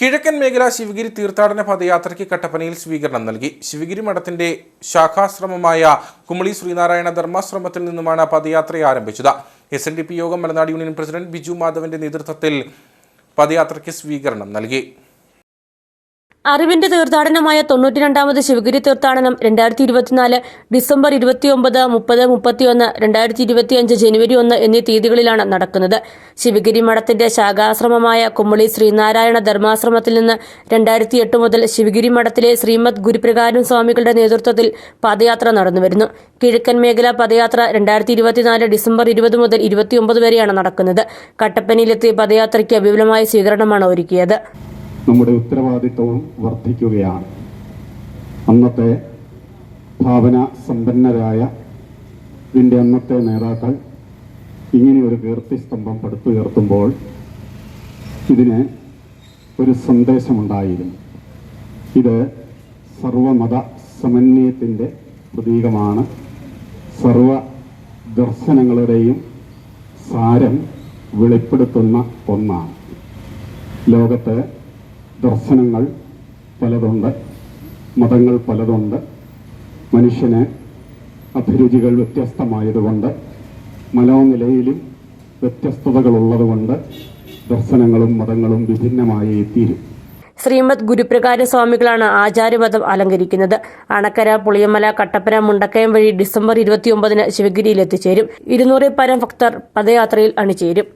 കിഴക്കൻ മേഖല ശിവഗിരി തീർത്ഥാടന പദയാത്രയ്ക്ക് കട്ടപ്പനയിൽ സ്വീകരണം നൽകി. ശിവഗിരി മഠത്തിന്റെ ശാഖാശ്രമമായ കുമളി ശ്രീനാരായണ ധർമാശ്രമത്തിൽ നിന്നുമാണ് പദയാത്ര ആരംഭിച്ചത്. SNDP യോഗം മലനാട് യൂണിയൻ പ്രസിഡന്റ് ബിജു മാധവന്റെ നേതൃത്വത്തിൽ പദയാത്രയ്ക്ക് സ്വീകരണം നൽകി. അറിവിന്റെ തീർത്ഥാടനമായ 92ാമത് ശിവഗിരി തീർത്ഥാടനം 2024 ഡിസംബർ 29, 30, 31, 2025 ജനുവരി 1 എന്നീ തീയതികളിലാണ് നടക്കുന്നത്. ശിവഗിരി മഠത്തിന്റെ ശാഖാശ്രമമായ കുമളി ശ്രീനാരായണ ധർമാശ്രമത്തിൽ നിന്ന് 2008 മുതൽ ശിവഗിരി മഠത്തിലെ ശ്രീമദ് ഗുരുപ്രകാരം സ്വാമികളുടെ നേതൃത്വത്തിൽ പദയാത്ര നടന്നുവരുന്നു. കിഴക്കൻ മേഖല പദയാത്ര 2024 ഡിസംബർ 20 മുതൽ 29 വരെയാണ് നടക്കുന്നത്. കട്ടപ്പനയിലെത്തിയ പദയാത്രയ്ക്ക് വിപുലമായ സ്വീകരണമാണ് ഒരുക്കിയത്. നമ്മുടെ ഉത്തരവാദിത്വവും വർദ്ധിക്കുകയാണ്. അന്നത്തെ ഭാവന സമ്പന്നരായ ഇതിൻ്റെ അന്നത്തെ നേതാക്കൾ ഇങ്ങനെയൊരു കീർത്തിസ്തംഭം പടുത്തുയർത്തുമ്പോൾ ഇതിന് ഒരു സന്ദേശമുണ്ടായിരുന്നു. ഇത് സർവമത സമന്വയത്തിൻ്റെ പ്രതീകമാണ്. സർവ ദർശനങ്ങളുടെയും സാരം വെളിപ്പെടുത്തുന്ന ഒന്നാണ്. ലോകത്ത് ദർശനങ്ങൾ പലതുണ്ട്, മതങ്ങൾ പലതുണ്ട്. മനുഷ്യന് അഭിരുചികൾ വ്യത്യസ്തമായതുകൊണ്ട് മനോനിലയിലും വ്യത്യസ്തതകളുള്ളതുകൊണ്ട് ദർശനങ്ങളും മതങ്ങളും വിഭിന്നമായി തീരും. ശ്രീമദ് ഗുരുപ്രകാര സ്വാമികളാണ് ആചാര്യപദം അലങ്കരിക്കുന്നത്. അണക്കര, പുളിയമല, കട്ടപ്പന, മുണ്ടക്കയം വഴി ഡിസംബർ 29 ശിവഗിരിയിൽ എത്തിച്ചേരും. 200 പരം ഭക്തർ പദയാത്രയിൽ അണിചേരും.